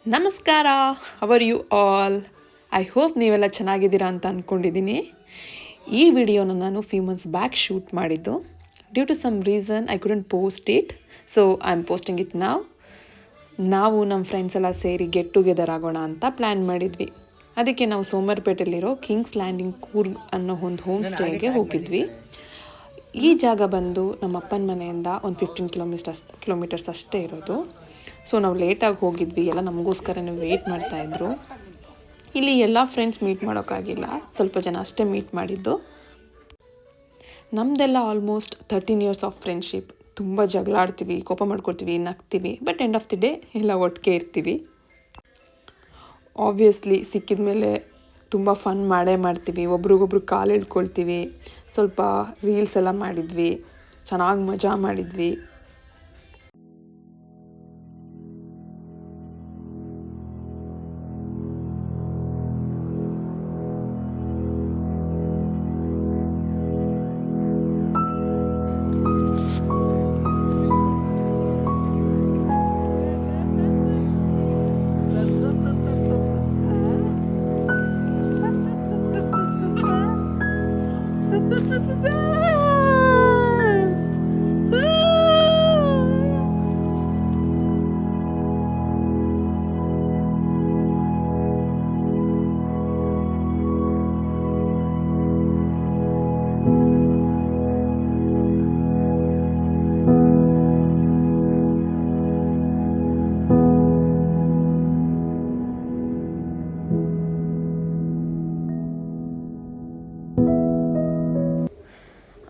ನಮಸ್ಕಾರ, how are you all. I hope ನೀವೆಲ್ಲ ಚೆನ್ನಾಗಿದ್ದೀರಾ ಅಂತ ಅಂದ್ಕೊಂಡಿದ್ದೀನಿ. ಈ ವಿಡಿಯೋನ ನಾನು ಫ್ಯೂ ಮಂತ್ಸ್ ಬ್ಯಾಕ್ ಶೂಟ್ ಮಾಡಿದ್ದು. Due to some reason I couldn't post it, so I am posting it now. ನಾವು ನಮ್ಮ ಫ್ರೆಂಡ್ಸ್ ಎಲ್ಲ ಸೇರಿ ಗೆಟ್ ಟುಗೆದರ್ ಆಗೋಣ ಅಂತ ಪ್ಲ್ಯಾನ್ ಮಾಡಿದ್ವಿ. ಅದಕ್ಕೆ ನಾವು ಸೋಮರ್ಪೇಟೆಯಲ್ಲಿರೋ ಕಿಂಗ್ಸ್ ಲ್ಯಾಂಡಿಂಗ್ ಕೂರ್ಗ್ ಅನ್ನೋ ಒಂದು ಹೋಮ್ ಸ್ಟೇಗೆ ಹೋಗಿದ್ವಿ. ಈ ಜಾಗ ಬಂದು ನಮ್ಮ ಅಪ್ಪನ ಮನೆಯಿಂದ ಒಂದು 15 ಕಿಲೋಮೀಟರ್ಸ್ ಅಷ್ಟೇ ಇರೋದು. ಸೊ ನಾವು ಲೇಟಾಗಿ ಹೋಗಿದ್ವಿ, ಎಲ್ಲ ನಮಗೋಸ್ಕರನೇ ವೆಯ್ಟ್ ಮಾಡ್ತಾಯಿದ್ರು. ಇಲ್ಲಿ ಎಲ್ಲ ಫ್ರೆಂಡ್ಸ್ ಮೀಟ್ ಮಾಡೋಕ್ಕಾಗಿಲ್ಲ, ಸ್ವಲ್ಪ ಜನ ಅಷ್ಟೇ ಮೀಟ್ ಮಾಡಿದ್ದು. ನಮ್ಮದೆಲ್ಲ ಆಲ್ಮೋಸ್ಟ್ 13 ಇಯರ್ಸ್ ಆಫ್ ಫ್ರೆಂಡ್ಶಿಪ್. ತುಂಬ ಜಗಳ ಆಡ್ತೀವಿ, ಕೋಪ ಮಾಡ್ಕೊಳ್ತೀವಿ, ನಗ್ತೀವಿ, but end of the day ಎಲ್ಲ ಒಟ್ಟಿಗೆ ಇರ್ತೀವಿ. ಆಬ್ವಿಯಸ್ಲಿ ಸಿಕ್ಕಿದ ಮೇಲೆ ತುಂಬ ಫನ್ ಮಾಡೇ ಮಾಡ್ತೀವಿ, ಒಬ್ರಿಗೊಬ್ರು ಕಾಲು ಹಿಡ್ಕೊಳ್ತೀವಿ, ಸ್ವಲ್ಪ ರೀಲ್ಸ್ ಎಲ್ಲ ಮಾಡಿದ್ವಿ, ಚೆನ್ನಾಗಿ ಮಜಾ ಮಾಡಿದ್ವಿ.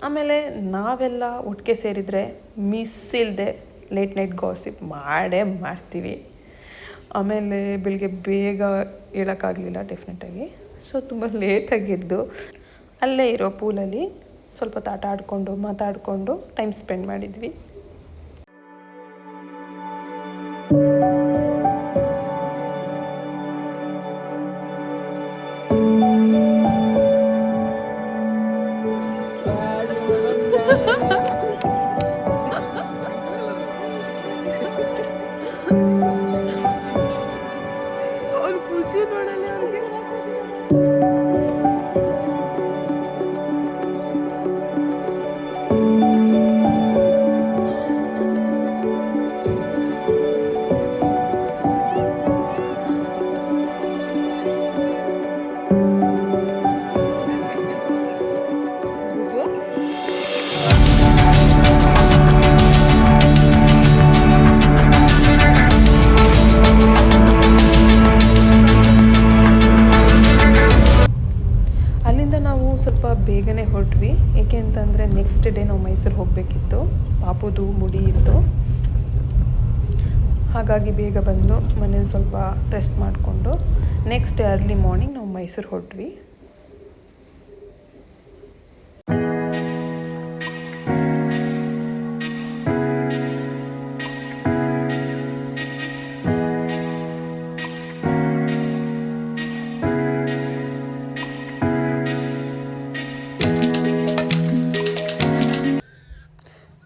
ಆಮೇಲೆ ನಾವೆಲ್ಲ ಒಟ್ಟಿಗೆ ಸೇರಿದರೆ ಮಿಸ್ ಇಲ್ಲದೆ ಲೇಟ್ ನೈಟ್ ಗಾಸಿಪ್ ಮಾಡೇ ಮಾಡ್ತೀವಿ. ಆಮೇಲೆ ಬೆಳಿಗ್ಗೆ ಬೇಗ ಹೇಳೋಕ್ಕಾಗಲಿಲ್ಲ ಡೆಫಿನೆಟಾಗಿ, ಸೊ ತುಂಬ ಲೇಟಾಗಿದ್ದು ಅಲ್ಲೇ ಇರೋ ಪೂಲಲ್ಲಿ ಸ್ವಲ್ಪ ಆಟ ಆಡಿಕೊಂಡು ಮಾತಾಡಿಕೊಂಡು ಟೈಮ್ ಸ್ಪೆಂಡ್ ಮಾಡಿದ್ವಿ. ಸ್ವಲ್ಪ ಬೇಗನೆ ಹೊರಟ್ವಿ, ಏಕೆ ಅಂತಂದರೆ ನೆಕ್ಸ್ಟ್ ಡೇ ನಾವು ಮೈಸೂರು ಹೋಗಬೇಕಿತ್ತು. ಪಾಪುದು ಮುಡಿ ಇತ್ತು, ಹಾಗಾಗಿ ಬೇಗ ಬಂದು ಮನೇಲಿ ಸ್ವಲ್ಪ ರೆಸ್ಟ್ ಮಾಡಿಕೊಂಡು ನೆಕ್ಸ್ಟ್ ಡೇ ಅರ್ಲಿ ಮಾರ್ನಿಂಗ್ ನಾವು ಮೈಸೂರು ಹೊರಟ್ವಿ.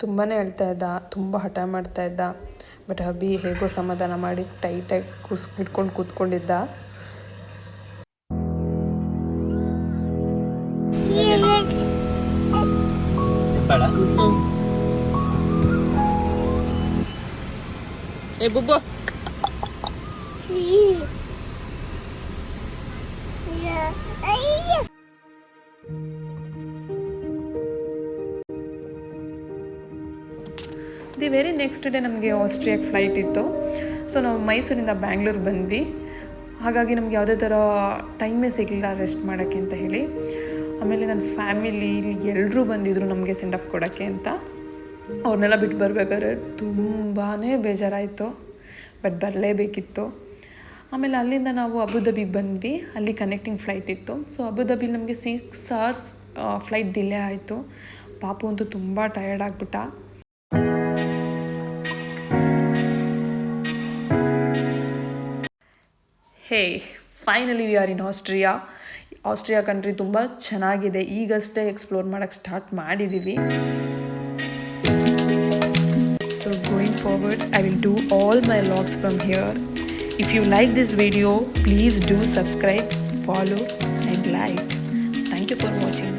ತುಂಬಾ ಹೇಳ್ತಾ ಇದ್ದ, ತುಂಬ ಹಠ ಮಾಡ್ತಾ ಇದ್ದ, ಬಟ್ ಹಬ್ಬಿ ಹೇಗೋ ಸಮಾಧಾನ ಮಾಡಿ ಟೈಟಾಗಿ ಹಿಡ್ಕೊಂಡು ಕೂತ್ಕೊಂಡಿದ್ದ. ದಿ ವೆರಿ ನೆಕ್ಸ್ಟ್ ಡೇ ನಮಗೆ ಆಸ್ಟ್ರಿಯಾಗೆ ಫ್ಲೈಟ್ ಇತ್ತು. ಸೊ ನಾವು ಮೈಸೂರಿಂದ ಬ್ಯಾಂಗ್ಳೂರಿಗೆ ಬಂದ್ವಿ. ಹಾಗಾಗಿ ನಮ್ಗೆ ಯಾವುದೇ ಥರ ಟೈಮೇ ಸಿಗಲಿಲ್ಲ ರೆಸ್ಟ್ ಮಾಡೋಕ್ಕೆ ಅಂತ ಹೇಳಿ. ಆಮೇಲೆ ನನ್ನ ಫ್ಯಾಮಿಲಿ ಎಲ್ಲರೂ ಬಂದಿದ್ದರು ನಮಗೆ ಸೆಂಡ್ ಆಫ್ ಕೊಡೋಕ್ಕೆ ಅಂತ. ಅವ್ರನ್ನೆಲ್ಲ ಬಿಟ್ಟು ಬರಬೇಕಾದ್ರೆ ತುಂಬಾ ಬೇಜಾರಾಯಿತು, ಬಟ್ ಬರಲೇಬೇಕಿತ್ತು. ಆಮೇಲೆ ಅಲ್ಲಿಂದ ನಾವು ಅಬುದಾಬಿಗೆ ಬಂದ್ವಿ. ಅಲ್ಲಿ ಕನೆಕ್ಟಿಂಗ್ ಫ್ಲೈಟ್ ಇತ್ತು. ಸೊ ಅಬುದಾಬಿಲಿ ನಮಗೆ 6 hours ಫ್ಲೈಟ್ ಡಿಲೇ ಆಯಿತು. ಪಾಪು ಅಂತೂ ತುಂಬ ಟಯರ್ಡ್ ಆಗಿಬಿಟ್ಟ. ಹೇ, finally we are in Austria country ತುಂಬ ಚೆನ್ನಾಗಿದೆ. ಈಗಷ್ಟೇ ಎಕ್ಸ್ಪ್ಲೋರ್ ಮಾಡೋಕ್ಕೆ ಸ್ಟಾರ್ಟ್ ಮಾಡಿದ್ದೀವಿ. So going forward I will do all my vlogs from here. If you like this video, please do subscribe, follow and like. Thank you for watching.